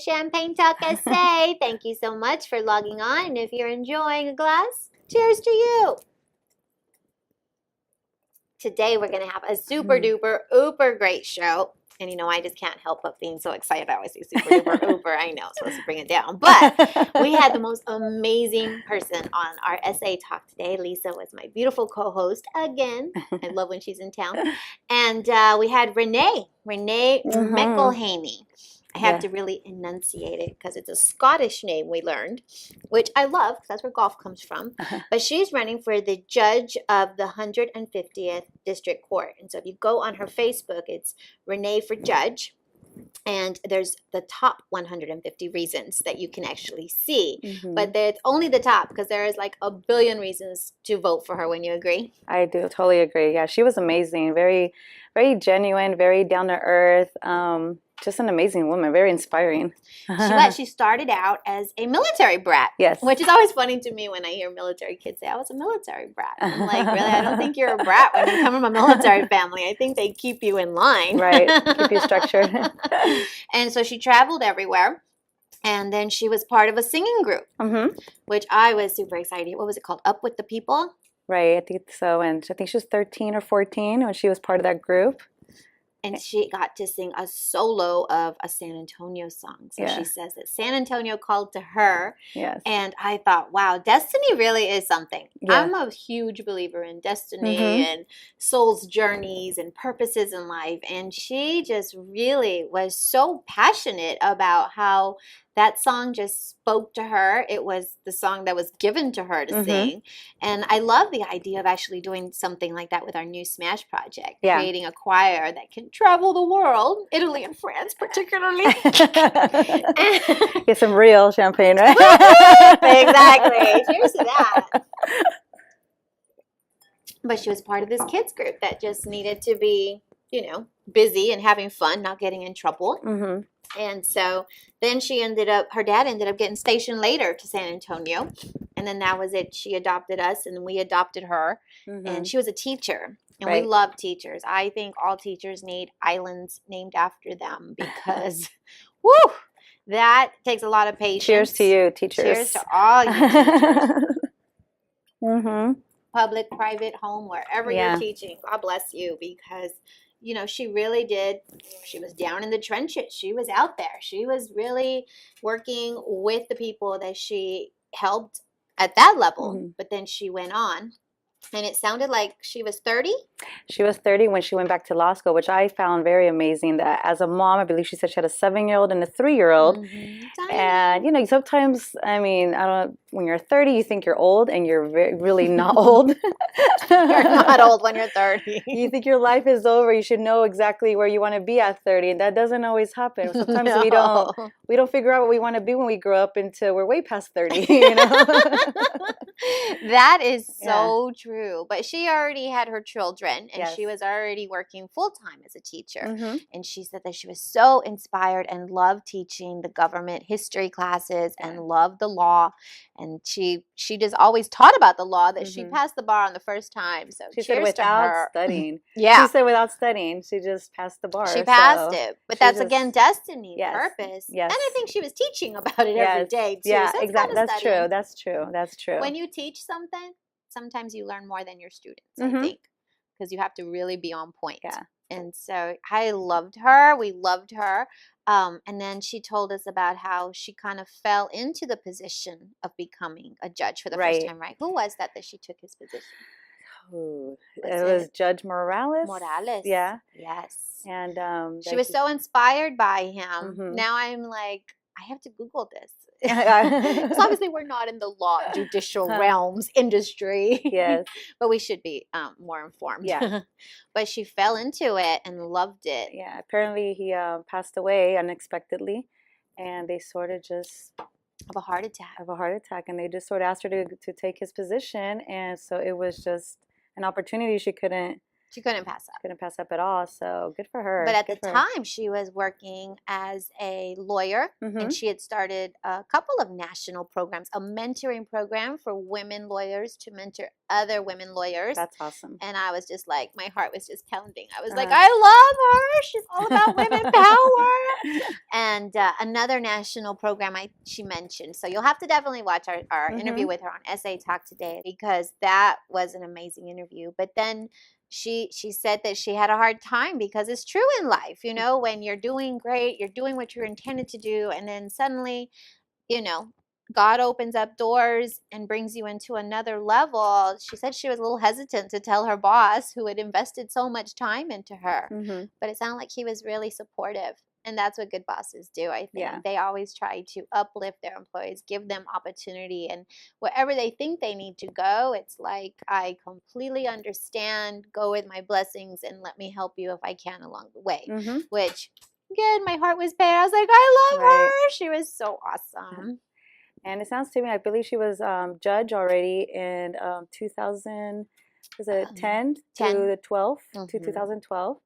Champagne Talk SA. Thank you so much for logging on. And if you're enjoying a glass, cheers to you. Today we're going to have a super duper uber great show. And you know, I just can't help but being so excited. I always say super duper uber. I know, supposed to bring it down. But we had the most amazing person on our SA Talk today. Lisa was my beautiful co-host again. I love when she's in town. And we had Renee McElhaney. I have to really enunciate it because it's a Scottish name we learned, which I love because that's where golf comes from. But she's running for the judge of the 150th District Court. And so if you go on her Facebook, it's Renee for Judge. And there's the top 150 reasons that you can actually see. But it's only the top because there is like a billion reasons to vote for her. When you agree? I do totally agree. Yeah, she was amazing. Very, very genuine, very down to earth. Just an amazing woman, very inspiring. She started out as a military brat. Yes. Which is always funny to me when I hear military kids say, I was a military brat. I'm like, really? I don't think you're a brat when you come from a military family. I think they keep you in line. Right, keep you structured. And so she traveled everywhere. And then she was part of a singing group, which I was super excited. What was it called? Up with the People? Right, I think so. And I think she was 13 or 14 when she was part of that group. And she got to sing a solo of a San Antonio song. So she says that San Antonio called to her. Yes. And I thought, wow, destiny really is something. Yeah. I'm a huge believer in destiny and soul's journeys and purposes in life. And she just really was so passionate about how that song just spoke to her. It was the song that was given to her to sing. And I love the idea of actually doing something like that with our new Smash project, creating a choir that can travel the world, Italy and France particularly. Get some real champagne, right? Exactly. Cheers to that. But she was part of this kids group that just needed to be, you know, busy and having fun, not getting in trouble. And so then her dad ended up getting stationed later to San Antonio. And then that was it. She adopted us and we adopted her. And she was a teacher. And we love teachers. I think all teachers need islands named after them because, woo, that takes a lot of patience. Cheers to you, teachers. Cheers to all you teachers. Public, private, home, wherever you're teaching. God bless you because you know, she really did. She was down in the trenches. She was out there. She was really working with the people that she helped at that level. But then she went on. And it sounded like she was 30? She was 30 when she went back to law school, which I found very amazing. That as a mom, I believe she said she had a 7-year-old and a 3-year-old. And, you know, sometimes, I mean, I don't know, when you're 30, you think you're old and you're really not old. You're not old when you're 30. You think your life is over. You should know exactly where you want to be at 30. And that doesn't always happen. Sometimes we don't figure out what we want to be when we grow up until we're way past 30, you know? That is so true. But she already had her children and she was already working full-time as a teacher. And she said that she was so inspired and loved teaching the government history classes and loved the law. And she just always taught about the law that she passed the bar on the first time. So she said without studying. She said without studying. She just passed the bar. She passed it. But that's again destiny, purpose. And I think she was teaching about it every day too. Yeah, so exactly. That's true. That's true. That's true. When you teach something, sometimes you learn more than your students, I think. Because you have to really be on point. And so I loved her. We loved her. And then she told us about how she kind of fell into the position of becoming a judge for the first time, right? Who was that she took his position? It was Judge Morales. Yeah. Yes. And she was so inspired by him. Now I'm like, I have to Google this. Because obviously we're not in the law, judicial realms, industry. Yes. But we should be more informed. Yeah. But she fell into it and loved it. Yeah. Apparently he passed away unexpectedly. And they sort of just... Of a heart attack. And they just sort of asked her to take his position. And so it was just an opportunity she couldn't She couldn't pass up. Couldn't pass up at all. So good for her. But at Good the for her. time, she was working as a lawyer, and she had started a couple of national programs, a mentoring program for women lawyers to mentor other women lawyers. That's awesome. And I was just like, my heart was just pounding. I was like, I love her. She's all about women power. And another national program she mentioned. So you'll have to definitely watch our interview with her on SA Talk today, because that was an amazing interview. But then she said that she had a hard time, because it's true in life, you know, when you're doing great, you're doing what you're intended to do, and then suddenly, you know, God opens up doors and brings you into another level. She said she was a little hesitant to tell her boss, who had invested so much time into her, but it sounded like he was really supportive. And that's what good bosses do, I think. Yeah. They always try to uplift their employees, give them opportunity, and wherever they think they need to go, it's like, I completely understand, go with my blessings, and let me help you if I can along the way. Which, again, my heart was pain. I was like, I love her. She was so awesome. And it sounds to me, I believe she was judge already in 2000, was it 10 to 12, to 2012.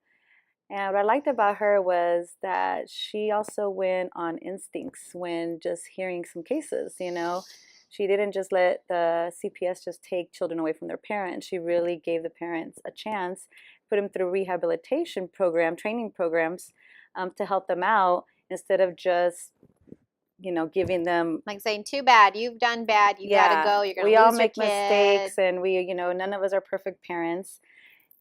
And what I liked about her was that she also went on instincts when just hearing some cases, you know. She didn't just let the CPS just take children away from their parents. She really gave the parents a chance, put them through rehabilitation program, training programs to help them out, instead of just, you know, giving them, like, saying, too bad, you've done bad, you gotta go, you're gonna lose your kid. We all make mistakes, and we, you know, none of us are perfect parents.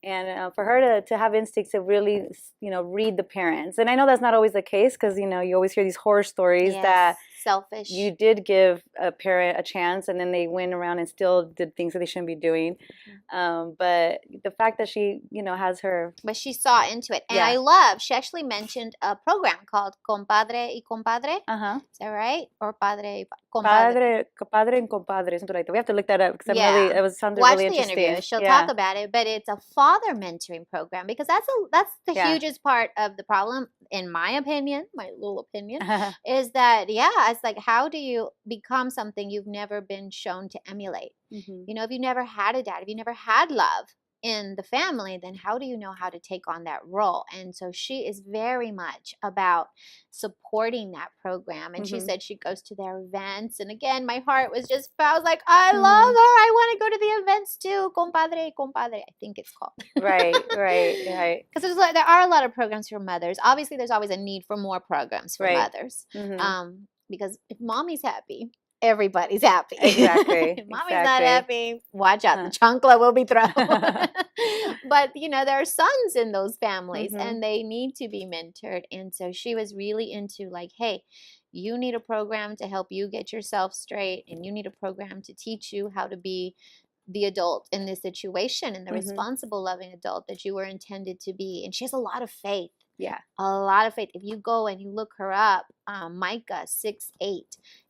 And for her to have instincts to really, you know, read the parents. And I know that's not always the case, because, you know, you always hear these horror stories that selfish. You did give a parent a chance, and then they went around and still did things that they shouldn't be doing. But the fact that she, you know, has her... But she saw into it. And I love, she actually mentioned a program called Compadre y Compadre. Is that right? Or Padre Compadre. Padre and Compadre, something like that. We have to look that up, because it sounded really interesting. Watch the interview. She'll talk about it. But it's a father mentoring program, because that's the hugest part of the problem, in my opinion, my little opinion, is that, it's like, how do you become something you've never been shown to emulate? You know, if you never had a dad, if you never had love in the family, then how do you know how to take on that role? And so she is very much about supporting that program. And she said she goes to their events. And again, my heart was just, I was like, I love her. I want to go to the events too. Compadre, compadre, I think it's called. Right. Because there are a lot of programs for mothers. Obviously, there's always a need for more programs for mothers. Because if mommy's happy, everybody's happy. Exactly. If mommy's not happy, watch out. The chancla will be thrown. But, you know, there are sons in those families, and they need to be mentored. And so she was really into, like, hey, you need a program to help you get yourself straight, and you need a program to teach you how to be the adult in this situation, and the responsible, loving adult that you were intended to be. And she has a lot of faith. A lot of faith. If you go and you look her up, Micah 6:8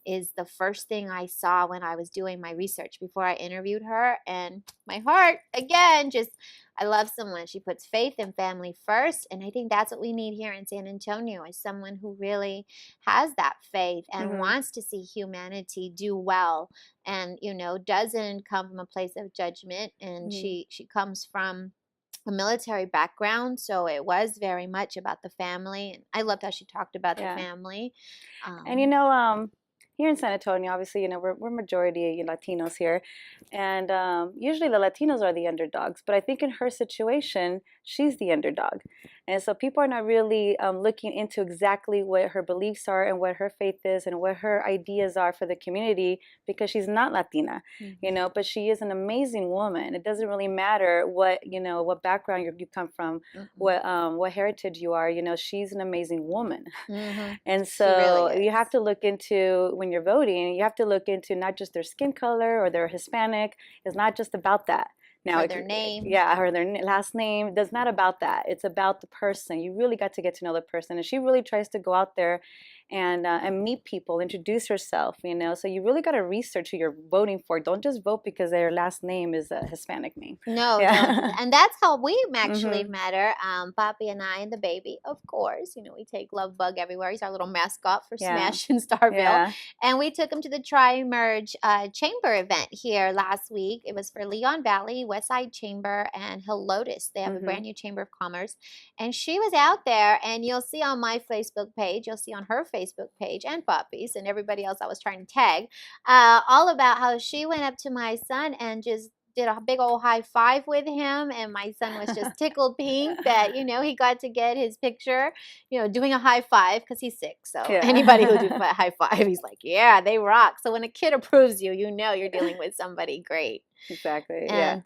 is the first thing I saw when I was doing my research before I interviewed her. And my heart, again, just, I love someone. She puts faith and family first. And I think that's what we need here in San Antonio, is someone who really has that faith and wants to see humanity do well, and, you know, doesn't come from a place of judgment. And she comes from a military background, so it was very much about the family. And I loved how she talked about the family. And, you know, here in San Antonio, obviously, you know, we're majority Latinos here, and usually the Latinos are the underdogs. But I think in her situation, she's the underdog, and so people are not really looking into exactly what her beliefs are and what her faith is and what her ideas are for the community, because she's not Latina, you know. But she is an amazing woman. It doesn't really matter what, you know, what background you come from, what heritage you are. You know, she's an amazing woman, and so really you have to look into, when you're voting, you have to look into not just their skin color or they're Hispanic. It's not just about that. Now, or their name. Or their last name. It's not about that. It's about the person. You really got to get to know the person. And she really tries to go out there and meet people, introduce yourself, you know. So you really got to research who you're voting for. Don't just vote because their last name is a Hispanic name. No, Yeah. don't. And that's how we actually Mhm. met her. Papi and I and the baby, of course. You know, we take Love Bug everywhere. He's our little mascot for Yeah. Smash in Starville. Yeah. And we took him to the Tri-Merge Chamber event here last week. It was for Leon Valley, Westside Chamber, and Hill Lotus. They have a brand new Chamber of Commerce. And she was out there, and you'll see on my Facebook page, you'll see on her Facebook page, and Papi's and everybody else I was trying to tag, all about how she went up to my son and just did a big old high five with him, and my son was just tickled pink that, you know, he got to get his picture, you know, doing a high five because he's 6. So Yeah. anybody who do a high five, he's like, yeah, they rock. So when a kid approves you, you know you're dealing with somebody great. Exactly. And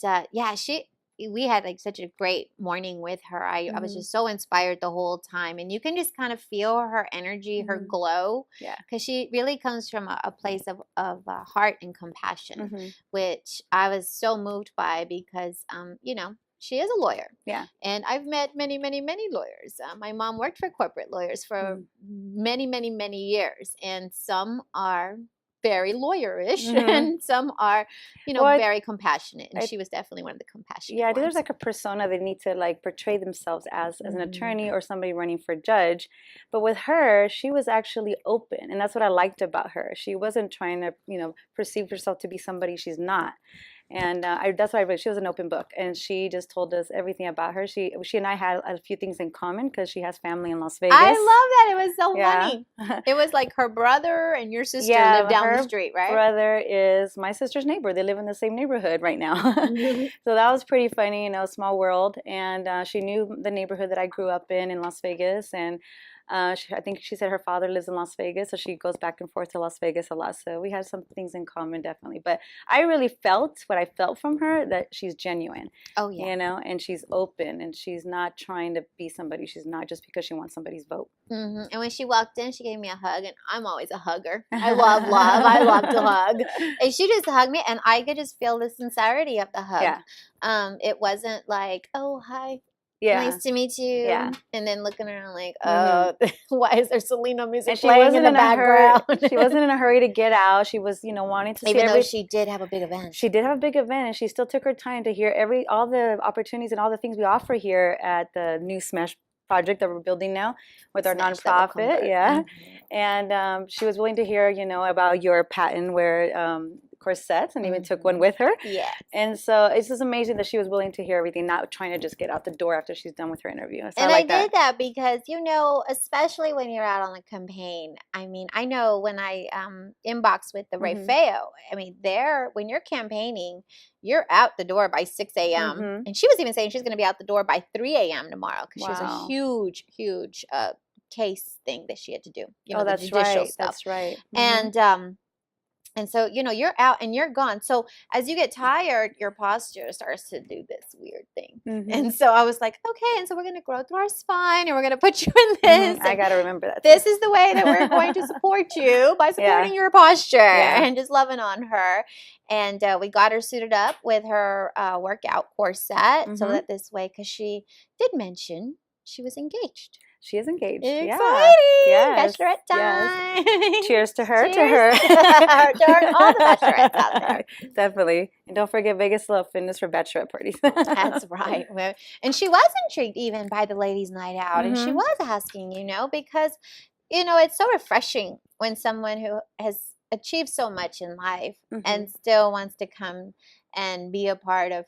we had like such a great morning with her. I was just so inspired the whole time, and you can just kind of feel her energy, her glow, because she really comes from a place of heart and compassion, which I was so moved by because, you know, she is a lawyer. Yeah. And I've met many, many, many lawyers. My mom worked for corporate lawyers for many, many, many years, and some are very lawyerish and some are, you know, very compassionate, and she was definitely one of the compassionate I think ones. there's like a persona they need to like portray themselves as an attorney or somebody running for judge, but with her, she was actually open, and that's what I liked about her. She wasn't trying to, you know, perceive herself to be somebody she's not. And that's why she was an open book, and she just told us everything about her. She and I had a few things in common because she has family in Las Vegas. I love that. It was so funny. It was like her brother and your sister live down the street, right? Her brother is my sister's neighbor. They live in the same neighborhood right now. So that was pretty funny, you know, small world. And she knew the neighborhood that I grew up in Las Vegas, and I think she said her father lives in Las Vegas, so she goes back and forth to Las Vegas a lot. So we had some things in common, definitely. But I really felt what I felt from her, that she's genuine. Oh, yeah. You know, and she's open, and she's not trying to be somebody she's not just because she wants somebody's vote. And when she walked in, she gave me a hug, and I'm always a hugger. I love love. I love to hug. And she just hugged me, and I could just feel the sincerity of the hug. Yeah. It wasn't like, oh, hi. Yeah. Nice to meet you. Yeah. And then looking around like, why is there Selena music playing in the background? She wasn't in a hurry to get out. She was, you know, wanting to Even though she did have a big event. She did have a big event, and she still took her time to hear all the opportunities and all the things we offer here at the new Smash project that we're building now with our nonprofit. Yeah. And she was willing to hear, you know, about your patent where corsets, and even took one with her. Yeah. And so it's just amazing that she was willing to hear everything, not trying to just get out the door after she's done with her interview. So and I did that because, you know, especially when you're out on the campaign. I mean, I know when I inboxed with the Ray Feo, I mean, when you're campaigning, you're out the door by 6 a.m. And she was even saying she's going to be out the door by 3 a.m. tomorrow because she has a huge, huge case thing that she had to do. You know, that's the judicial stuff. That's right. And so, you know, you're out and you're gone. So as you get tired, your posture starts to do this weird thing. And so I was like, okay, and so we're going to grow through our spine, and we're going to put you in this. I got to remember that. This is the way that we're going to support you, by supporting your posture and just loving on her. And we got her suited up with her workout corset so that this way, because she did mention she was engaged. She is engaged. Exciting! Yes. Bachelorette time. Yes. Cheers to her. Cheers to her. To her, all the bachelorettes out there. Definitely. And don't forget Vegas Love Fitness for bachelorette parties. That's right. And she was intrigued even by the ladies' night out. And she was asking, you know, because, you know, it's so refreshing when someone who has achieved so much in life and still wants to come and be a part of,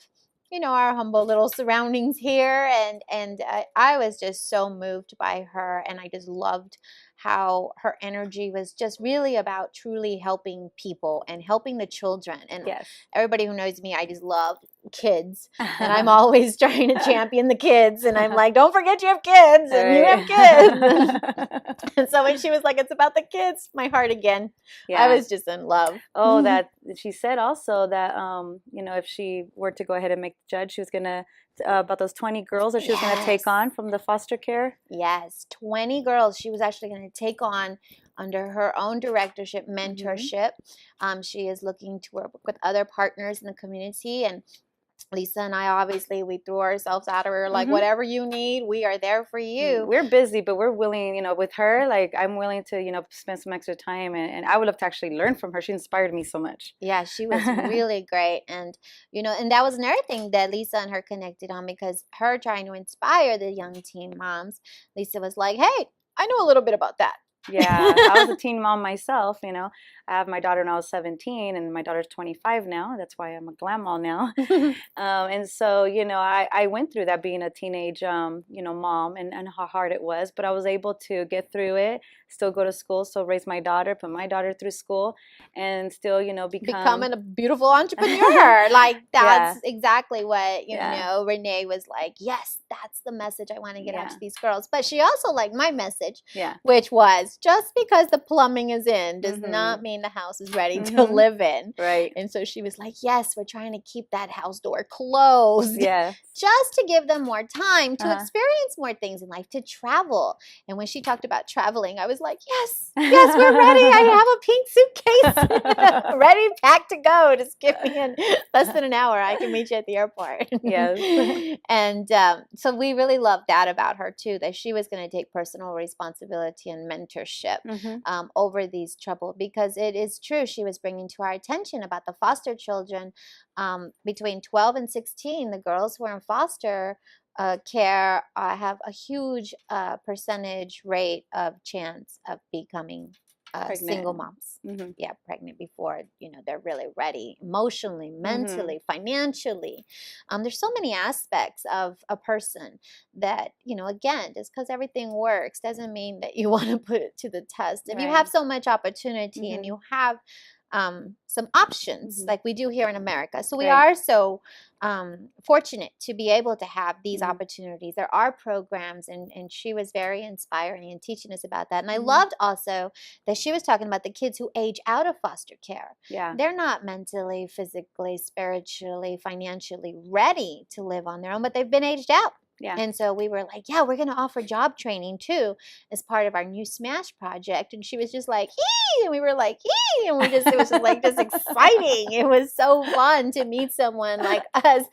you know, our humble little surroundings here. And I was just so moved by her, and I just loved how her energy was just really about truly helping people and helping the children. And everybody who knows me, I just love kids, and I'm always trying to champion the kids, and I'm like, don't forget you have kids, and you have kids. And so when she was like, it's about the kids, my heart again, I was just in love. Oh, that she said also that you know, if she were to go ahead and make the judge, she was gonna about those 20 girls that she was going to take on from the foster care. Yes, 20 girls she was actually going to take on under her own directorship, mentorship. She is looking to work with other partners in the community, and Lisa and I, obviously, we threw ourselves at her, like, Mhm. whatever you need, we are there for you. We're busy, but we're willing, with her, like I'm willing to, spend some extra time and I would love to actually learn from her. She inspired me so much. Yeah, she was really great. And, and that was another thing that Lisa and her connected on, because her trying to inspire the young teen moms, Lisa was like, hey, I know a little bit about that. Yeah, I was a teen mom myself, I have my daughter now 17 and my daughter's 25 now. That's why I'm a glam mom now. And so, I went through that being a teenage, mom and how hard it was, but I was able to get through it, still go to school, still raise my daughter, put my daughter through school, and still, become. Becoming a beautiful entrepreneur. Like, Yeah, that's exactly what, yeah, Renee was like, yes, that's the message I want to get out yeah, to these girls. But she also liked my message, yeah. which was, just because the plumbing is in does not Mm-hmm. mean the house is ready to Mm-hmm. live in. Right. And so she was like, yes, we're trying to keep that house door closed Yes. just to give them more time to Uh-huh. experience more things in life, to travel. And when she talked about traveling, I was like, yes, yes, we're ready. I have a pink suitcase ready, packed to go. Just give me in less than an hour. I can meet you at the airport. Yes. And so we really loved that about her too, that she was going to take personal responsibility and mentorship Mm-hmm. over these trouble, because it is true. She was bringing to our attention about the foster children between 12 and 16. The girls who are in foster care have a huge percentage rate of chance of becoming single Pregnant. moms. Mm-hmm. Yeah, pregnant before they're really ready, emotionally, Mm-hmm. mentally, financially. There's so many aspects of a person that, again, just because everything works doesn't mean that you want to put it to the test. If you have Right. so much opportunity and Mm-hmm. you have some options Mm-hmm. like we do here in America. So we Right. are so fortunate to be able to have these Mm-hmm. opportunities. There are programs, and she was very inspiring in teaching us about that. And I Mm-hmm. loved also that she was talking about the kids who age out of foster care. Yeah. They're not mentally, physically, spiritually, financially ready to live on their own, but they've been aged out. Yeah. And so we were like, yeah, we're going to offer job training too as part of our new Smash project. And she was just like, hee! And we were like, hee! And it was just like, just exciting. It was so fun to meet someone like us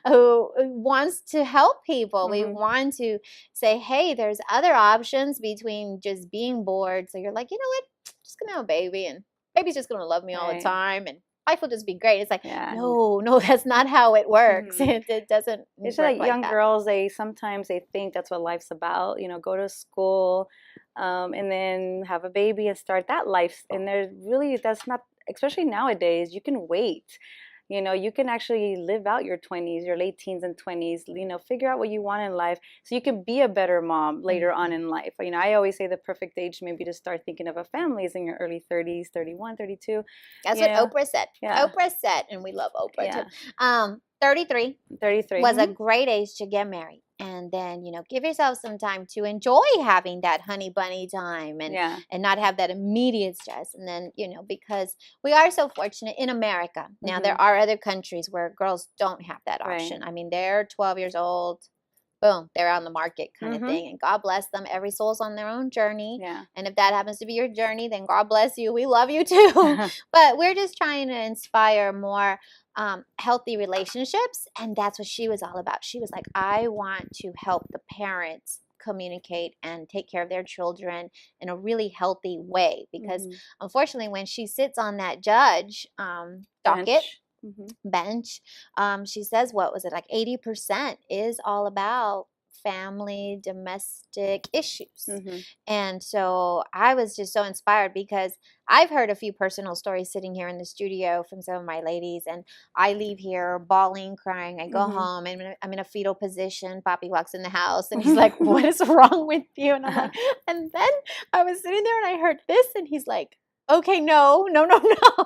who wants to help people. We Mm-hmm. want to say, hey, there's other options between just being bored. So you're like, you know what? I'm just going to have a baby, and baby's just going to love me all the Right. time, and life will just be great. It's like, Yeah. no, that's not how it works. Mm-hmm. It doesn't It's just work like like young that. girls, they sometimes they think that's what life's about, go to school, and then have a baby and start that life. And there's really, that's not, especially nowadays, you can wait. You can actually live out your 20s, your late teens and 20s, figure out what you want in life so you can be a better mom later on in life. I always say the perfect age maybe to start thinking of a family is in your early 30s, 31, 32. That's what Oprah said. Yeah. Oprah said, and we love Oprah Yeah. too. 33 33. was a great age to get married. And then, give yourself some time to enjoy having that honey bunny time Yeah. and not have that immediate stress. And then, because we are so fortunate in America. Now, there are other countries where girls don't have that option. Right. I mean, they're 12 years old. Boom, they're on the market kind of thing. And God bless them. Every soul's on their own journey. Yeah. And if that happens to be your journey, then God bless you. We love you too. But we're just trying to inspire more healthy relationships. And that's what she was all about. She was like, I want to help the parents communicate and take care of their children in a really healthy way. Because unfortunately, when she sits on that judge docket, bench, she says, what was it, like 80% is all about family, domestic issues. And so I was just so inspired, because I've heard a few personal stories sitting here in the studio from some of my ladies, and I leave here bawling, crying. I go home and I'm in a fetal position. Papi walks in the house and he's like, what is wrong with you? And I'm like, and then I was sitting there and I heard this, and he's like, okay, no.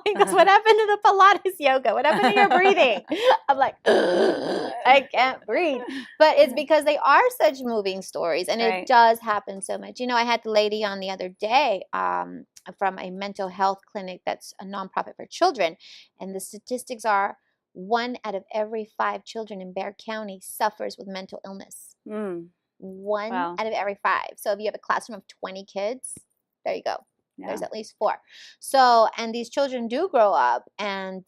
He goes, what happened to the Pilates yoga? What happened to your breathing? I'm like, I can't breathe. But it's because they are such moving stories, and it does happen so much. I had the lady on the other day from a mental health clinic that's a nonprofit for children, and the statistics are 1 out of every 5 children in Bexar County suffers with mental illness. 1 out of every 5. So if you have a classroom of 20 kids, there you go. Yeah. There's at least 4. So, and these children do grow up, and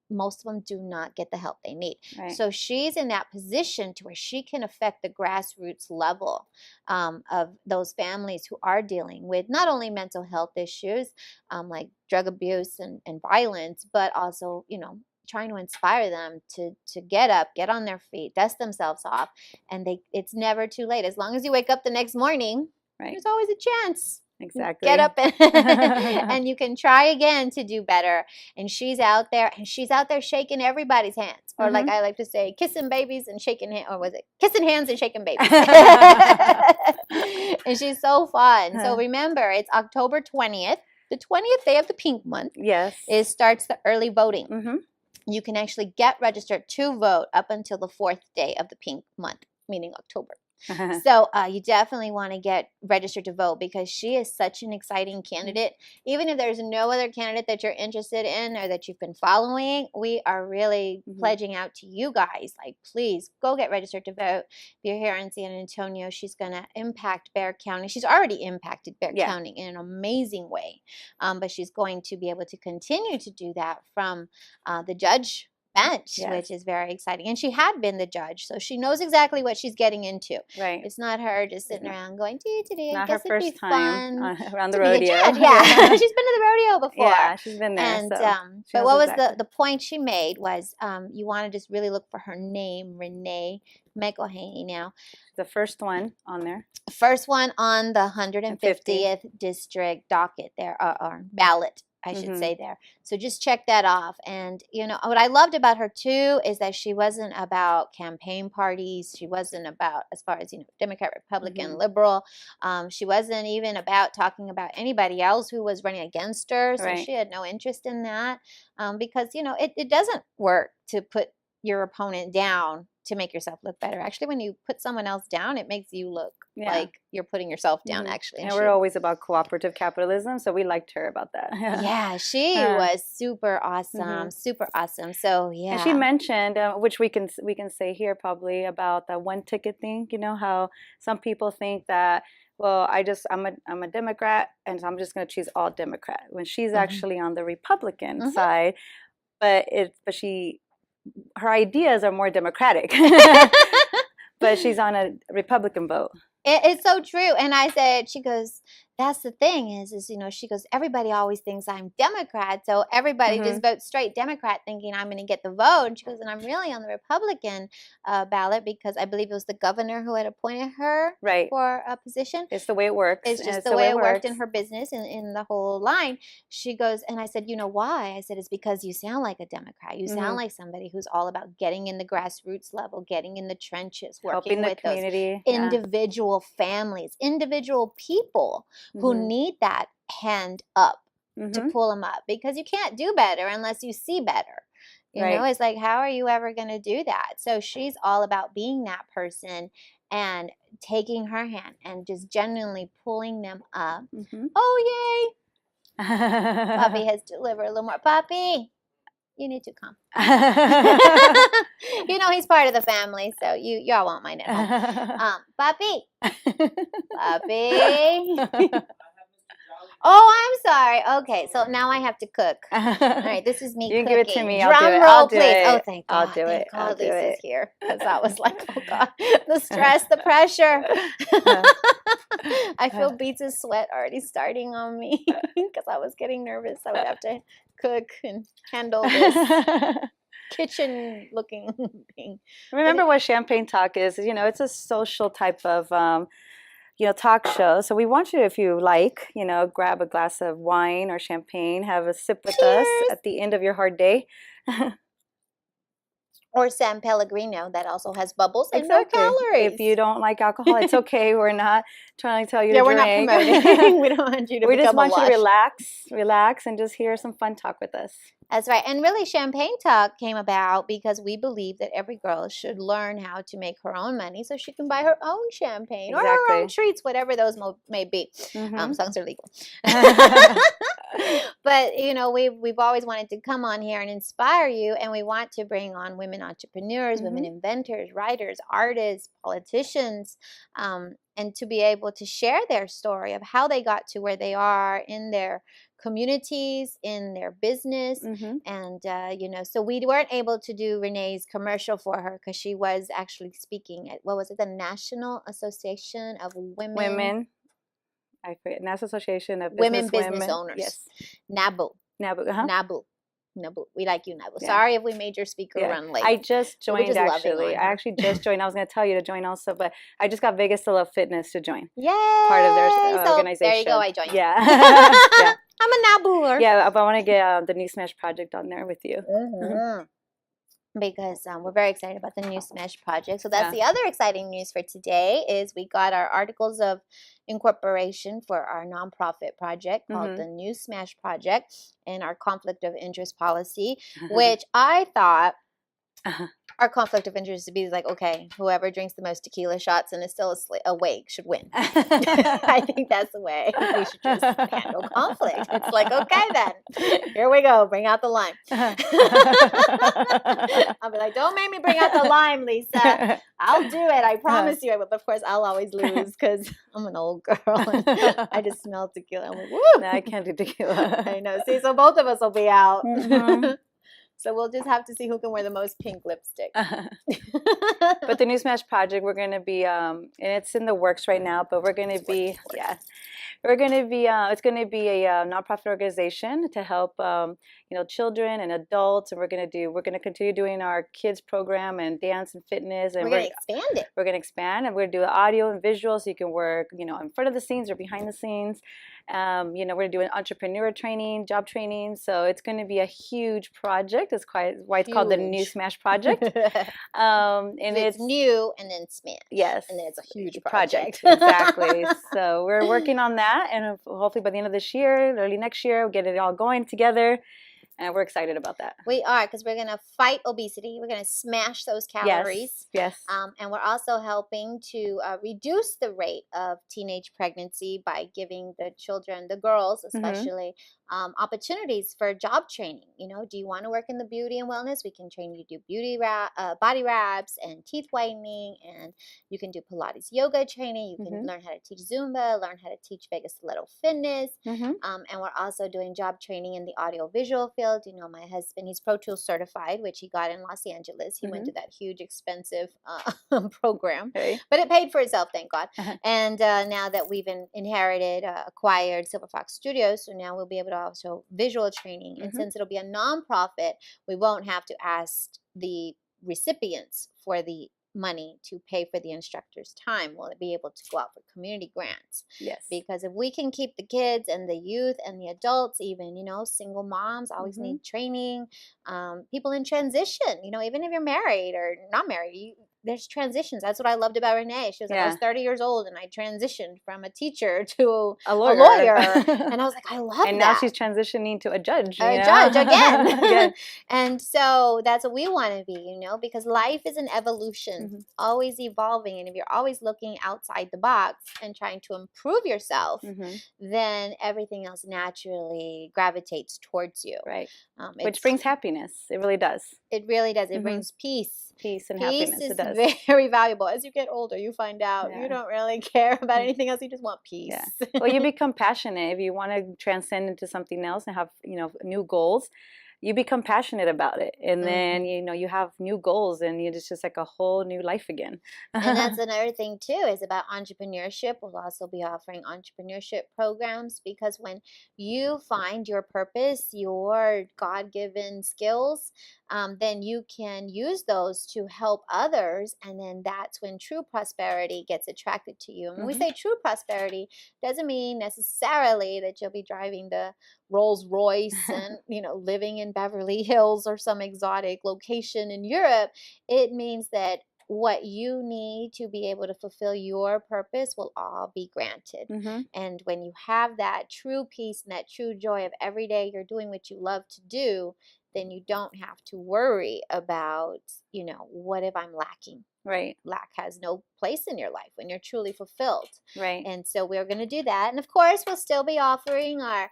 most of them do not get the help they need. Right. So she's in that position to where she can affect the grassroots level of those families who are dealing with not only mental health issues like drug abuse and violence, but also, trying to inspire them to get up, get on their feet, dust themselves off, and it's never too late. As long as you wake up the next morning, Right. there's always a chance. Exactly. Get up and you can try again to do better. And she's out there shaking everybody's hands, or like I like to say, kissing babies and shaking hands, or was it kissing hands and shaking babies? And she's so fun. So remember, it's October 20th, the 20th day of the pink month. Yes. It starts the early voting. You can actually get registered to vote up until the 4th day of the pink month, meaning October. So you definitely want to get registered to vote, because she is such an exciting candidate. Even if there's no other candidate that you're interested in or that you've been following, we are really pledging out to you guys, like, please go get registered to vote. If you're here in San Antonio, she's going to impact Bexar County. She's already impacted Bexar County in an amazing way, but she's going to be able to continue to do that from the judge bench, which is very exciting. And she had been the judge, so she knows exactly what she's getting into. Right. It's not her just sitting around going, today, not I guess her first time around the to be a rodeo. judge. Yeah. She's been to the rodeo before. Yeah, she's been there. And so but what was the point she made was you want to just really look for her name, Renee McElhaney. Now, the first one on there. First one on the 150th district docket there, or ballot, I should say there. So just check that off. And, what I loved about her too is that she wasn't about campaign parties. She wasn't about, as far as, Democrat, Republican, liberal. She wasn't even about talking about anybody else who was running against her. So she had no interest in that, because, it doesn't work to put your opponent down to make yourself look better. Actually, when you put someone else down, it makes you look like you're putting yourself down, actually. And we're always about cooperative capitalism, so we liked her about that. Yeah, she was super awesome, super awesome. So, yeah. And she mentioned, which we can say here probably, about the one ticket thing. You know how some people think that, well, I'm a Democrat, and so I'm just going to choose all Democrat, when she's actually on the Republican side, but her ideas are more Democratic, but she's on a Republican vote. It's so true. And I said, she goes, that's the thing is, she goes, everybody always thinks I'm Democrat. So everybody just votes straight Democrat thinking I'm going to get the vote. And she goes, and I'm really on the Republican ballot because I believe it was the governor who had appointed her for a position. It's the way it works. It's just the way it worked in her business and in the whole line. She goes, and I said, you know why? I said, it's because you sound like a Democrat. You sound like somebody who's all about getting in the grassroots level, getting in the trenches, working with those individual families, individual people who need that hand up to pull them up, because you can't do better unless you see better. You know, it's like, how are you ever going to do that? So she's all about being that person and taking her hand and just genuinely pulling them up. Oh, yay. Poppy has delivered a little more. Poppy, you need to come. He's part of the family, so y'all won't mind at home. Poppy. Poppy. Oh, I'm sorry. Okay, so now I have to cook. All right, this is me cooking. Give it to me. Drum roll, please. Oh, thank God. I'll do it. Thank God Lisa's here, because I was like, oh God, the stress, the pressure. I feel beads of sweat already starting on me because I was getting nervous. I would have to cook and handle this kitchen looking thing. Remember what Champagne Talk is? It's a social type of talk show. So we want you, if you like, grab a glass of wine or champagne, have a sip with us at the end of your hard day. Or San Pellegrino, that also has bubbles and no calories. If you don't like alcohol, it's okay. We're not trying to tell you to we're drink. Not promoting. We don't want you to. We just want you to relax, and just hear some fun talk with us. That's right. And really, Champagne Talk came about because we believe that every girl should learn how to make her own money so she can buy her own champagne or her own treats, whatever those may be. Songs are legal. But, we've always wanted to come on here and inspire you, and we want to bring on women entrepreneurs, women inventors, writers, artists, politicians, and to be able to share their story of how they got to where they are in their communities, in their business. Mm-hmm. And, so we weren't able to do Renee's commercial for her because she was actually speaking at, what was it, the National Association of Women. I forget. National Association of Women Business Business Women. Owners. Yes. NABU. NABU. Uh-huh. NABU. We like you, NABU. Yeah. Sorry if we made your speaker Yeah. run late. I just We were joined, just loving actually. on I her. actually just joined. I was going to tell you to join also, but I just got Vegas to Love Fitness to join. Yay! Part of their So, organization. there you go. I joined. Yeah. Yeah. I'm a NABUer. Yeah, but I want to get the New Smash project on there with you. Mm-hmm. Because we're very excited about the New Smash project. So that's the other exciting news for today is we got our articles of incorporation for our nonprofit project called the New Smash Project and our conflict of interest policy, which I thought our conflict of interest would be like, okay, whoever drinks the most tequila shots and is still awake should win. I think that's the way we should just handle conflict. It's like, okay, then, here we go. Bring out the lime. I'll be like, don't make me bring out the lime, Lisa. I'll do it. I promise you I will. But of course, I'll always lose because I'm an old girl. And I just smell tequila. I'm like, woo. No, I can't do tequila. I know. See, so both of us will be out. Mm-hmm. So we'll just have to see who can wear the most pink lipstick. But the New Smash project, we're going to be, and it's in the works right now, but we're going to be, we're going to be, it's going to be a nonprofit organization to help, children and adults. And we're going to continue doing our kids program and dance and fitness. And we're going to expand it. We're going to expand, and we're going to do audio and visual so you can work, in front of the scenes or behind the scenes. We're going to do an entrepreneur training, job training. So it's going to be a huge project. It's why it's called the New Smash Project. And it's new and then smash. Yes. And then it's a huge project. Exactly. So we're working on that. And hopefully by the end of this year, early next year, we'll get it all going together. And we're excited about that. We are, because we're going to fight obesity. We're going to smash those calories. Yes. And we're also helping to reduce the rate of teenage pregnancy by giving the children, the girls especially, opportunities for job training. Do you want to work in the beauty and wellness? We can train you to do body wraps and teeth whitening, and you can do Pilates yoga training. You can learn how to teach Zumba, learn how to teach Vegas Stiletto fitness. And we're also doing job training in the audio visual field. My husband, he's Pro Tools certified, which he got in Los Angeles. He went to that huge, expensive program, but it paid for itself, thank God. And now that we've acquired Silver Fox Studios, so now we'll be able to also visual training. And since it'll be a nonprofit, we won't have to ask the recipients for the money to pay for the instructor's time. We'll be able to go out for community grants. Yes. Because if we can keep the kids and the youth and the adults, even, single moms always need training. People in transition, even if you're married or not married, there's transitions. That's what I loved about Renee. She was like, I was 30 years old and I transitioned from a teacher to a lawyer. And I was like, I love that. And now she's transitioning to a judge. A judge again. And so that's what we want to be, because life is an evolution, always evolving. And if you're always looking outside the box and trying to improve yourself, then everything else naturally gravitates towards you. Right. Which brings happiness. It really does. It really does. It brings peace. Peace and happiness. Peace It does. is very valuable. As you get older, you find out you don't really care about anything else. You just want peace. Yeah. Well, you become passionate. If you want to transcend into something else and have, new goals, you become passionate about it. And then, you have new goals and it's just like a whole new life again. And that's another thing too, is about entrepreneurship. We'll also be offering entrepreneurship programs, because when you find your purpose, your God-given skills, then you can use those to help others. And then that's when true prosperity gets attracted to you. And when we say true prosperity, doesn't mean necessarily that you'll be driving the Rolls Royce and, living in Beverly Hills or some exotic location in Europe. It means that what you need to be able to fulfill your purpose will all be granted. And when you have that true peace and that true joy of every day you're doing what you love to do, then you don't have to worry about, what if I'm lacking? Right. Lack has no place in your life when you're truly fulfilled. Right. And so we're going to do that. And of course, we'll still be offering our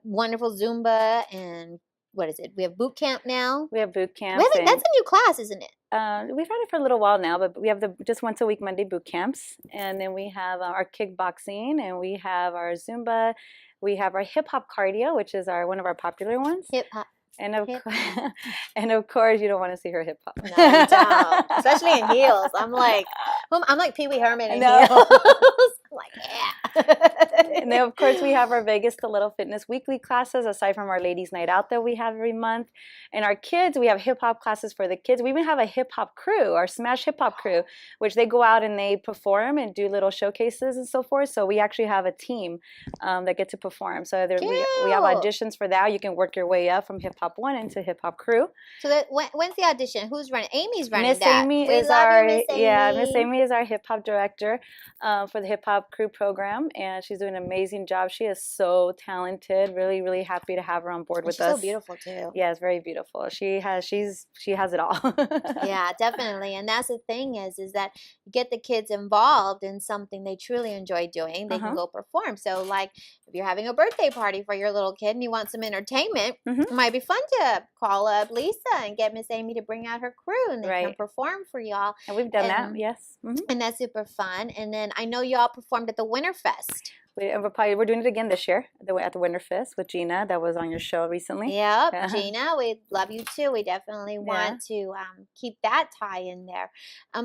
wonderful Zumba and what is it? We have boot camp now. We have boot camp. That's a new class, isn't it? We've had it for a little while now, but we have the just once a week Monday boot camps, and then we have our kickboxing, and we have our Zumba. We have our hip hop cardio, which is one of our popular ones. Hip hop. And of, Hip and of course, you don't want to see her hip hop. No, you don't. Especially in heels. I'm like Pee Wee Herman in No. heels. I'm like, yeah. And then, of course, we have our Vegas to Little Fitness weekly classes, aside from our ladies' night out that we have every month. And our kids, we have hip hop classes for the kids. We even have a hip hop crew, our Smash Hip Hop crew, which they go out and they perform and do little showcases and so forth. So we actually have a team that get to perform. So we have auditions for that. You can work your way up from hip hop 1 into hip hop crew. So when's the audition? Who's running? Amy's running Miss that. Amy We is love our you, Miss Amy. Miss Amy is our hip hop director for the hip hop crew program, and she's doing an amazing job. She is so talented. Really, really happy to have her on board with She's us. so beautiful too. Yeah, it's very beautiful. She has it all. Yeah, definitely. And that's the thing is that you get the kids involved in something they truly enjoy doing. They can go perform. So like if you're having a birthday party for your little kid and you want some entertainment, it might be fun to call up Lisa and get Miss Amy to bring out her crew and they can perform for y'all. And we've done that, yes. And that's super fun. And then I know y'all performed at the Winterfest. We're doing it again this year at the Winterfest with Gina. That was on your show recently. Yep, Gina, we love you too. We definitely want to keep that tie in there,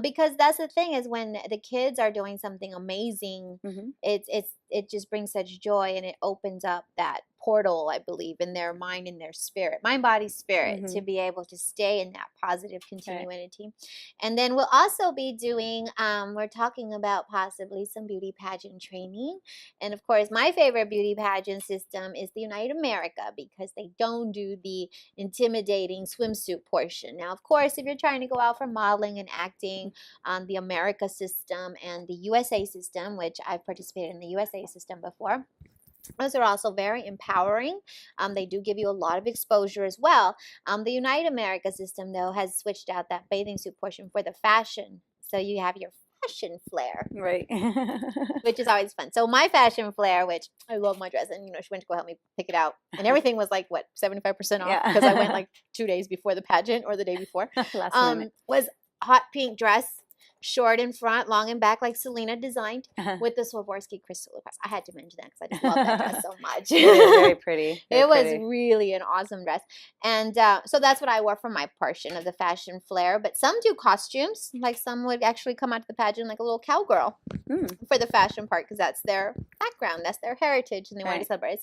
because that's the thing is when the kids are doing something amazing, it just brings such joy and it opens up that portal, I believe, in their mind and their spirit, mind, body, spirit, to be able to stay in that positive continuity. And then we'll also be doing, we're talking about possibly some beauty pageant training. And of course, my favorite beauty pageant system is the United America because they don't do the intimidating swimsuit portion. Now, of course, if you're trying to go out for modeling and acting, the America system and the USA system, which I've participated in the USA system before, those are also very empowering. They do give you a lot of exposure as well. The United America system, though, has switched out that bathing suit portion for the fashion. So you have your fashion flair. Right. Which is always fun. So my fashion flair, which I love my dress, and she went to go help me pick it out. And everything was like, 75% off? Because I went like 2 days before the pageant or the day before. Last minute. Was hot pink dress. Short in front, long in back, like Selena designed, with the Swarovski crystal across. I had to mention that because I just love that dress so much. It is very pretty. It was really an awesome dress. And so that's what I wore for my portion of the fashion flair. But some do costumes. Like some would actually come out to the pageant like a little cowgirl for the fashion part because that's their background. That's their heritage. And they wanted to celebrate.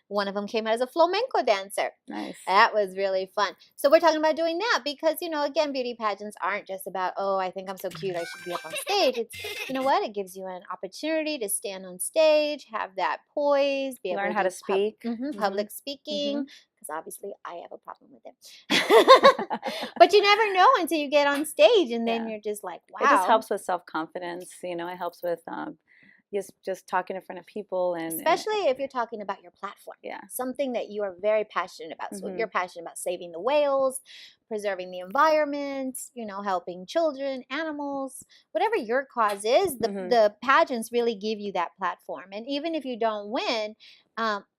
One of them came out as a flamenco dancer. Nice. That was really fun. So we're talking about doing that because, again, beauty pageants aren't just about, oh, I think I'm so cute, I should be up on stage. It's, what? It gives you an opportunity to stand on stage, have that poise, be able learn to how to speak. Public speaking. Because obviously I have a problem with it. But you never know until you get on stage and then you're just like, wow. It just helps with self-confidence. It helps with just talking in front of people. Especially if you're talking about your platform. Yeah. Something that you are very passionate about. So if you're passionate about saving the whales, preserving the environment, helping children, animals, whatever your cause is, the pageants really give you that platform. And even if you don't win,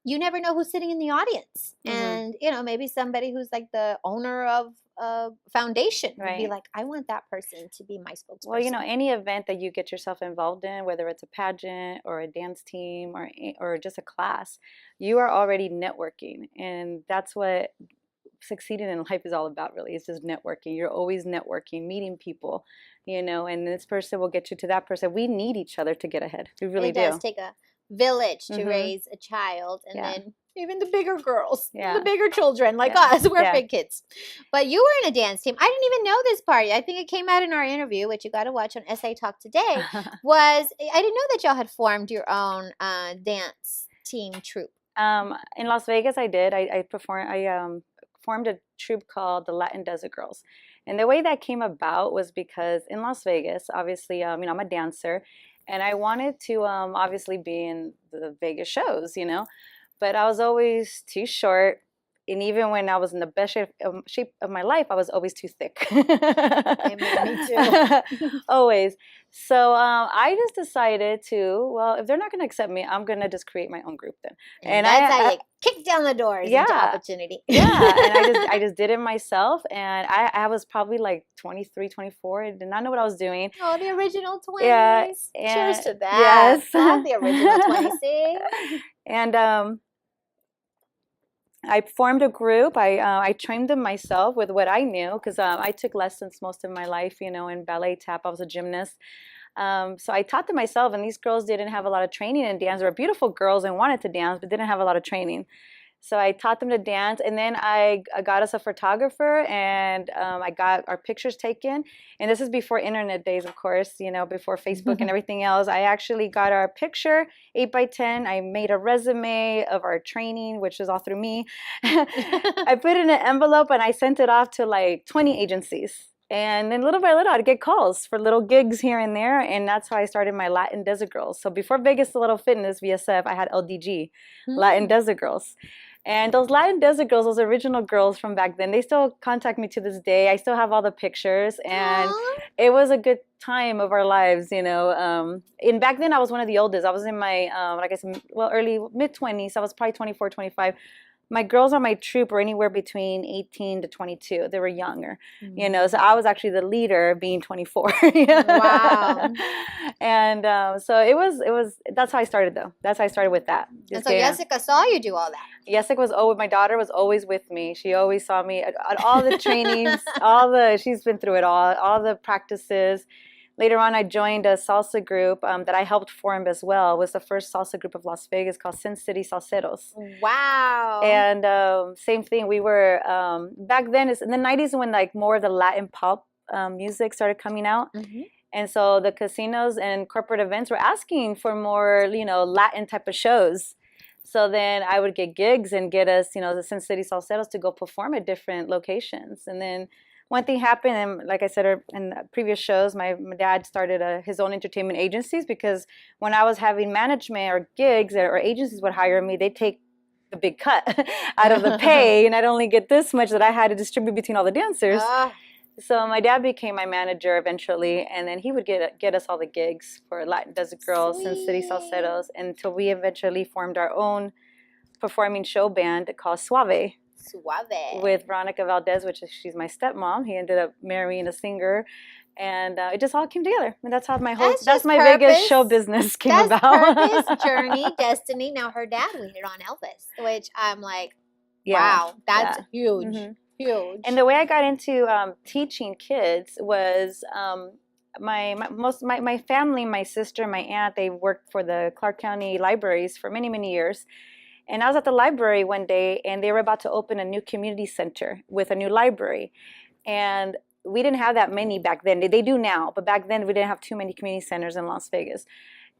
you never know who's sitting in the audience. And, maybe somebody who's like the owner of a foundation would be like, I want that person to be my spokesperson. Well, any event that you get yourself involved in, whether it's a pageant or a dance team or just a class, you are already networking. And that's what succeeding in life is all about, really. It's just networking. You're always networking, meeting people, and this person will get you to that person. We need each other to get ahead. We really do. It does take a village to raise a child, and then even the bigger girls, the bigger children like us, we're big kids. But you were in a dance team. I didn't even know this part. I think it came out in our interview, which you got to watch on SA Talk today. I didn't know that y'all had formed your own dance team troupe. In Las Vegas, I did. I formed a troupe called the Latin Desert Girls. And the way that came about was because in Las Vegas, obviously, I'm a dancer, and I wanted to obviously be in the Vegas shows, but I was always too short. And even when I was in the best shape of my life, I was always too thick. Me too. Always. So I just decided if they're not going to accept me, I'm going to just create my own group then. And that's how you kick down the doors into opportunity. And I just did it myself. And I was probably like 23, 24. I did not know what I was doing. Oh, the original 20s. Yeah. Cheers to that. Yes. Love the original 20s. And I formed a group. I trained them myself with what I knew because I took lessons most of my life, you know, in ballet, tap. I was a gymnast. So I taught them myself, and these girls didn't have a lot of training in dance. They were beautiful girls and wanted to dance, but didn't have a lot of training. So I taught them to dance, and then I got us a photographer, and I got our pictures taken. And this is before internet days, of course, you know, before Facebook and everything else. I actually got our picture 8x10. I made a resume of our training, which is all through me. I put it in an envelope, and I sent it off to like 20 agencies. And then little by little, I'd get calls for little gigs here and there. And that's how I started my Latin Desert Girls. So before Vegas a Little Fitness, VSF, I had LDG, Latin Desert Girls. And those Latin Desert Girls, those original girls from back then, they still contact me to this day. I still have all the pictures. And it was a good time of our lives, you know. And back then, I was one of the oldest. I was in my, like I said, well, early, mid-20s. I was probably 24, 25. My girls on my troop were anywhere between 18 to 22. They were younger, you know, so I was actually the leader being 24. Wow. And so it was, that's how I started though. That's how I started with that. And so Jessica saw you do all that. Jessica my daughter was always with me. She always saw me at all the trainings, she's been through it all the practices. Later on, I joined a salsa group that I helped form as well. It was the first salsa group of Las Vegas called Sin City Salseros. Wow. And same thing, we were, back then, it's in the 90s when like more of the Latin pop music started coming out. And so the casinos and corporate events were asking for more, you know, Latin type of shows. So then I would get gigs and get us, you know, the Sin City Salseros to go perform at different locations. And then one thing happened, and like I said in previous shows, my dad started his own entertainment agencies because when I was having management or gigs or agencies would hire me, they'd take the big cut out of the pay, and I'd only get this much that I had to distribute between all the dancers. So my dad became my manager eventually, and then he would get us all the gigs for Latin Desert Girls and City Salseros until we eventually formed our own performing show band called Suave. With Veronica Valdez, she's my stepmom. He ended up marrying a singer, and it just all came together. And that's how that's my Vegas show business came about. Purpose, journey, destiny. Now her dad waited on Elvis, which I'm like, wow, that's huge, huge. And the way I got into teaching kids was my family, my sister, my aunt, they worked for the Clark County libraries for many, many years. And I was at the library one day, and they were about to open a new community center with a new library. And we didn't have that many back then. They do now, but back then we didn't have too many community centers in Las Vegas.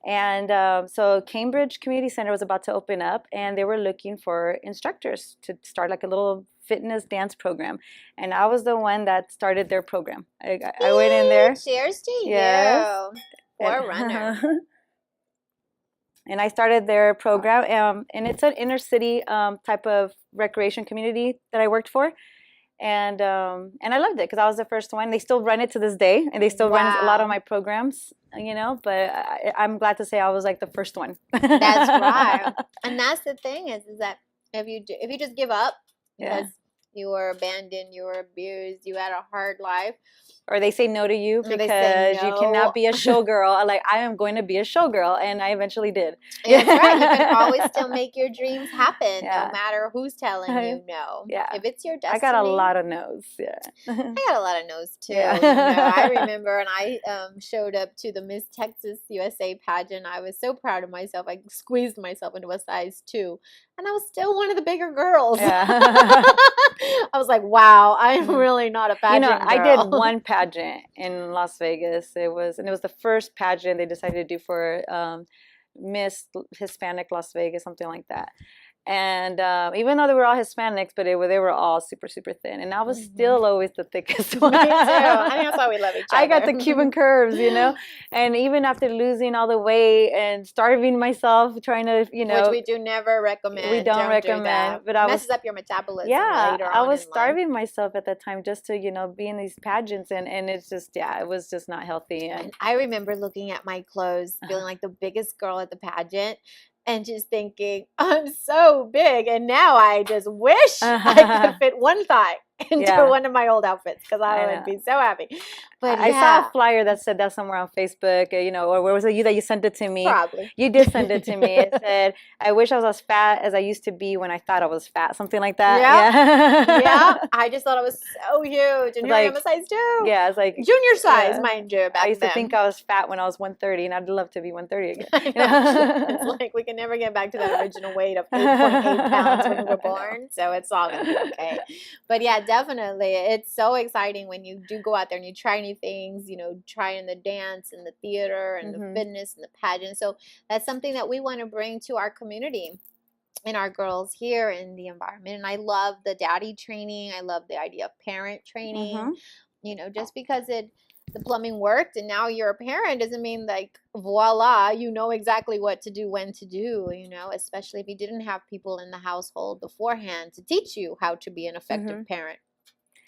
And so Cambridge Community Center was about to open up, and they were looking for instructors to start like a little fitness dance program. And I was the one that started their program. I went in there. Cheers to you. Forerunner. And I started their program, and it's an inner city type of recreation community that I worked for, and I loved it because I was the first one. They still run it to this day, and they still run a lot of my programs, you know. But I'm glad to say I was like the first one. That's right, and that's the thing is that if you just give up because you were abandoned, you were abused, you had a hard life. Or they say no to you because you cannot be a showgirl. Like, I am going to be a showgirl, and I eventually did. That's right. You can always still make your dreams happen, no matter who's telling you no. If it's your destiny. I got a lot of no's. I got a lot of no's too. You know, I remember when I showed up to the Miss Texas USA pageant, I was so proud of myself. I squeezed myself into a size 2, and I was still one of the bigger girls. I was like, wow, I'm really not a pageant girl. I did one pageant in Las Vegas. It was the first pageant they decided to do for Miss Hispanic Las Vegas, something like that. And even though they were all Hispanics, but they were all super, super thin. And I was still always the thickest one. Me too. I think that's why we love each other. I got the Cuban curves, you know. And even after losing all the weight and starving myself, trying to, you know. Which we do never recommend. We don't recommend. Do but I messes up your metabolism later on I was starving myself at that time just to, you know, be in these pageants. And it's just, it was just not healthy. And I remember looking at my clothes, feeling like the biggest girl at the pageant. And just thinking, I'm so big. And now I just wish I could fit one thigh. into Yeah. one of my old outfits because I I would know. be so happy. But I saw a flyer that said that somewhere on Facebook, or where was it you that you sent it to me? probably. You did send it to me. It said, I wish I was as fat as I used to be when I thought I was fat. Something like that. Yeah. Yeah. I just thought it was so huge. And here I am a size 2. Yeah, it's like Junior size, mind you, back I used to then. think I was fat when I was 130, and I'd love to be 130 again. I know. It's like we can never get back to that original weight of 8.8 pounds when we were born. So it's all going to be okay. But yeah, definitely. It's so exciting when you do go out there and you try new things, trying the dance and the theater and the fitness and the pageant. So that's something that we want to bring to our community and our girls here in the environment. And I love the daddy training. I love the idea of parent training. Just because the plumbing worked and now you're a parent doesn't mean like voila, you know exactly what to do, when to do, especially if you didn't have people in the household beforehand to teach you how to be an effective parent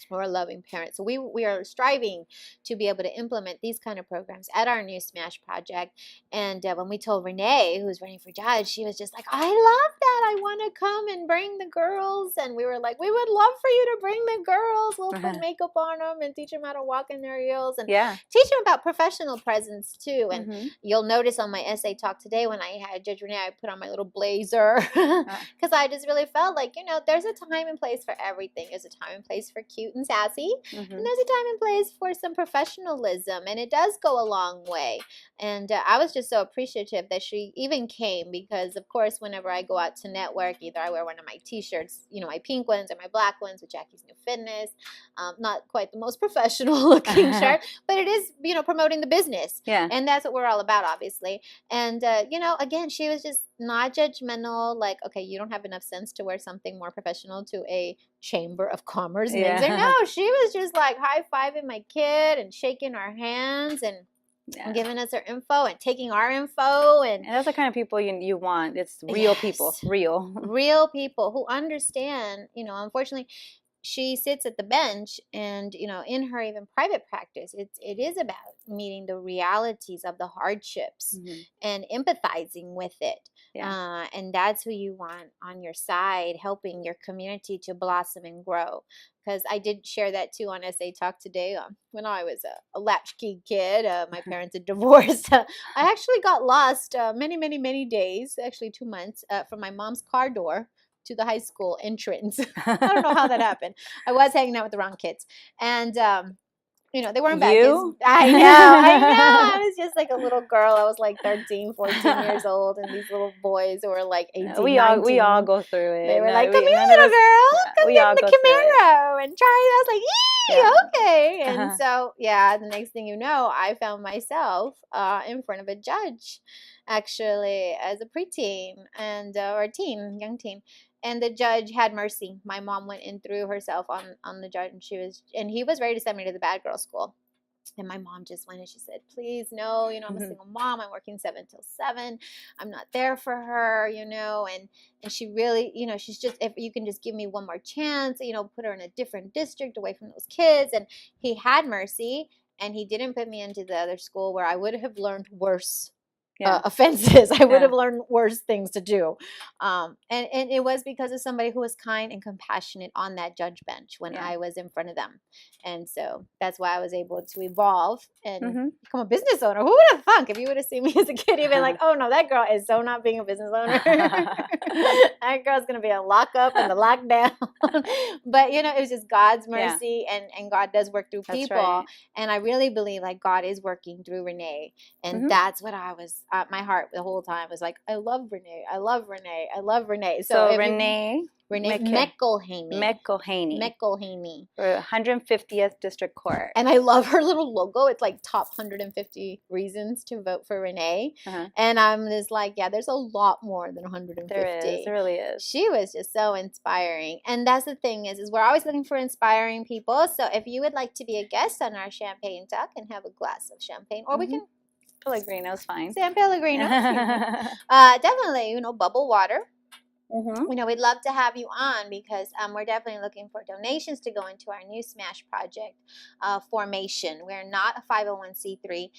or a loving parent. So we are striving to be able to implement these kind of programs at our new Smash project. And when we told Renee, who's running for judge, she was just like, I love that. I want to come and bring the girls. And we were like, we would love for you to bring the girls. We'll put makeup on them and teach them how to walk in their heels and teach them about professional presence too. And you'll notice on my essay talk today when I had Judge Renee, I put on my little blazer because I just really felt like, there's a time and place for everything. There's a time and place for cute and sassy, and there's a time and place for some professionalism, and it does go a long way. And I was just so appreciative that she even came because, of course, whenever I go out to network, either I wear one of my t-shirts, my pink ones or my black ones with Jacqi's New Fitness. Not quite the most professional looking shirt, but it is, promoting the business. Yeah. And that's what we're all about, obviously. And, again, she was just not judgmental, like, okay, you don't have enough sense to wear something more professional to a chamber of commerce. No, she was just like high-fiving my kid and shaking our hands and giving us her info and taking our info. And that's the kind of people you want. It's real people, real people who understand, unfortunately, she sits at the bench and, in her even private practice, it is about meeting the realities of the hardships and empathizing with it. Yeah. And that's who you want on your side, helping your community to blossom and grow. Because I did share that too on SA Talk today. When I was a latchkey kid, my parents had divorced. I actually got lost many, many, many days, actually 2 months, from my mom's car door to the high school entrance. I don't know how that happened. I was hanging out with the wrong kids. And, they weren't bad kids. I know. I was just like a little girl. I was like 13, 14 years old. And these little boys who were like 18, we 19. We all go through it. They were like, come here, little girl. Come get in the Camaro and try it. I was like, okay. And so, the next thing you know, I found myself in front of a judge, actually, as a preteen and or a teen, young teen. And the judge had mercy. My mom went and threw herself on the judge, and he was ready to send me to the bad girl school. And my mom just went and she said, please, no, I'm a single mom. I'm working 7 till 7. I'm not there for her, and she really, she's just, if you can just give me one more chance, put her in a different district away from those kids. And he had mercy, and he didn't put me into the other school where I would have learned worse offenses. I would have learned worse things to do. And it was because of somebody who was kind and compassionate on that judge bench when I was in front of them. And so that's why I was able to evolve and become a business owner. Who would have thunk if you would have seen me as a kid, you'd been like, oh no, that girl is so not being a business owner. That girl's going to be a lockup and the lockdown. But, it was just God's mercy and God does work through people. Right. And I really believe like God is working through Renee. And that's what I was, my heart the whole time was like, I love Renee. I love Renee. I love Renee. So Renee McElhaney. 150th District Court. And I love her little logo. It's like top 150 reasons to vote for Renee. And I'm just like, there's a lot more than 150. There really is. She was just so inspiring. And that's the thing is we're always looking for inspiring people. So if you would like to be a guest on our Champagne Talk and have a glass of champagne, or we can Pellegrino's fine. San Pellegrino. Definitely, bubble water. We'd love to have you on because we're definitely looking for donations to go into our new Smash project formation. We're not a 501c3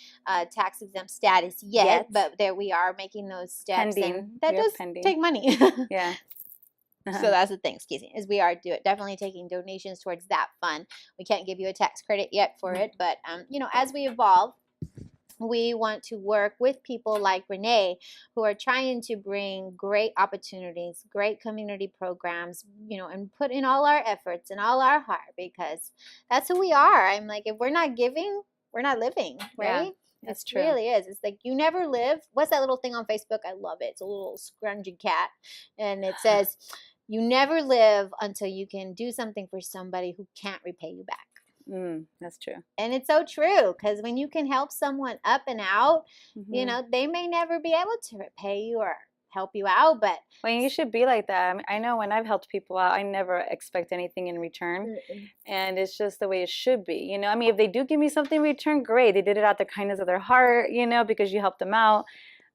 tax exempt status yet, but there we are making those steps. Pending. And that does take money. So that's the thing, excuse me, is we are definitely taking donations towards that fund. We can't give you a tax credit yet for it, but as we evolve, we want to work with people like Renee who are trying to bring great opportunities, great community programs, and put in all our efforts and all our heart, because that's who we are. I'm like, if we're not giving, we're not living, right? Yeah, that's true. It really is. It's like you never live. What's that little thing on Facebook? I love it. It's a little scrunchy cat, and it says, you never live until you can do something for somebody who can't repay you back. That's true. And it's so true, because when you can help someone up and out, they may never be able to repay you or help you out, but well, you should be like that. I mean, I know when I've helped people out, I never expect anything in return, and it's just the way it should be. I mean, if they do give me something in return, great. They did it out the kindness of their heart, because you helped them out.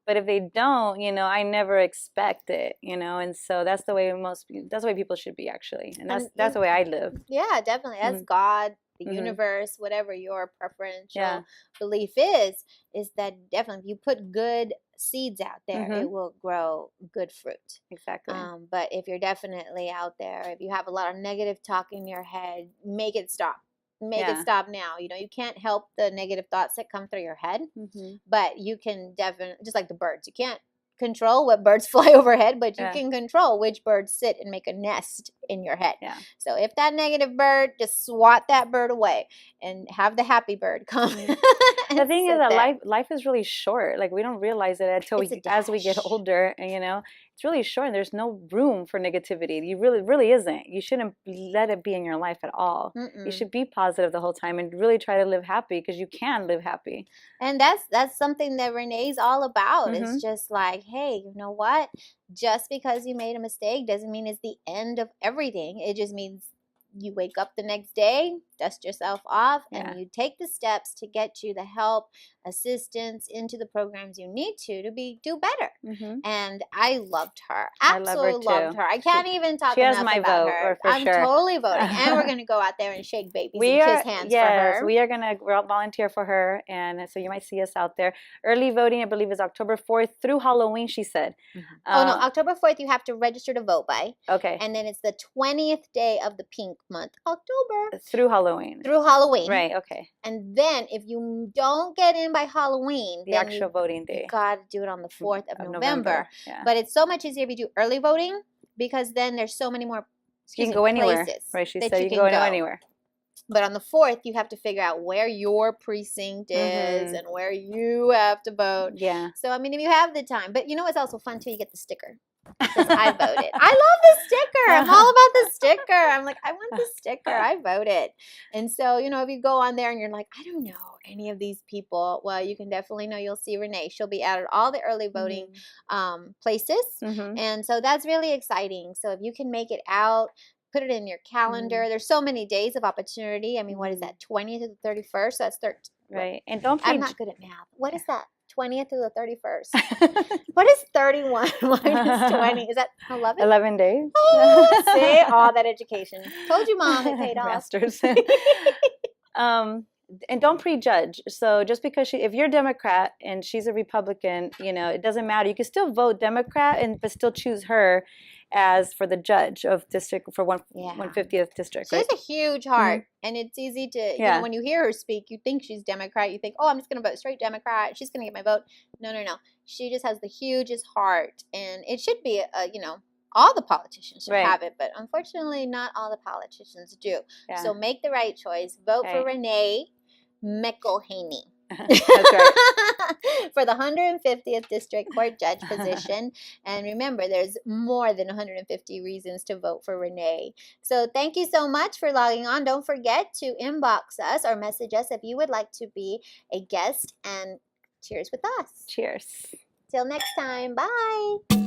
But if they don't, I never expect it, and so that's the way people should be, actually, and that's the way I live. Yeah, definitely. That's God, the universe, whatever your preferential belief is that definitely if you put good seeds out there, it will grow good fruit. Exactly. But if you're definitely out there, if you have a lot of negative talk in your head, make it stop. Make it stop now. You can't help the negative thoughts that come through your head, but you can definitely, just like the birds, you can't control what birds fly overhead, but you can control which birds sit and make a nest in your head. Yeah. So if that negative bird, just swat that bird away and have the happy bird come. The thing is that life is really short. Like, we don't realize it until as we get older, and it's really short, and there's no room for negativity. You really isn't. You shouldn't let it be in your life at all. You should be positive the whole time and really try to live happy, because you can live happy. And that's something that Renee's all about. It's just like, hey, you know what? Just because you made a mistake doesn't mean it's the end of everything. It just means you wake up the next day, dust yourself off, and you take the steps to get you the help, assistance into the programs you need to do better. And I loved her. Absolutely loved her. I can't even talk enough about her. I'm totally voting. And we're going to go out there and shake babies and kiss hands for her. We are going to volunteer for her, and so you might see us out there. Early voting, I believe, is October 4th through Halloween, she said. October 4th you have to register to vote by. Okay. And then it's the 20th day of the pink month, October. Through Halloween. Right, okay. And then if you don't get in by Halloween, the actual voting day, you got to do it on the 4th of November. Yeah. But it's so much easier if you do early voting, because then there's so many more you can go anywhere. places. Right, she said you can go anywhere. But on the 4th, you have to figure out where your precinct is and where you have to vote. Yeah. So, I mean, if you have the time. But it's also fun, too. You get the sticker. Because I voted. I love the sticker. I'm all about the sticker. I'm like, I want the sticker. I voted. And so, if you go on there and you're like, I don't know any of these people, well, you can definitely know. You'll see Renee. She'll be out at all the early voting places. And so that's really exciting. So if you can make it out, put it in your calendar. There's so many days of opportunity. I mean, what is that, 20th to the 31st? So that's 13. Right. And don't I'm not good at math. What is that? 20th through the 31st. What is 31 minus 20? Is that 11? 11 days. Oh, see, all that education. Told you, Mom, it paid off. Masters. And don't prejudge. So just because if you're a Democrat and she's a Republican, it doesn't matter. You can still vote Democrat but still choose her as for the judge of district for 150th district. She has a huge heart, and it's easy to, when you hear her speak, you think she's Democrat. You think, oh, I'm just going to vote straight Democrat. She's going to get my vote. No. She just has the hugest heart, and it should be, all the politicians should have it, but unfortunately, not all the politicians do. Yeah. So make the right choice. Vote for Renee McElhaney. That's right. For the 150th District Court Judge position. And remember, there's more than 150 reasons to vote for Renee. So thank you so much for logging on. Don't forget to inbox us or message us if you would like to be a guest. And cheers with us. Cheers. Till next time. Bye.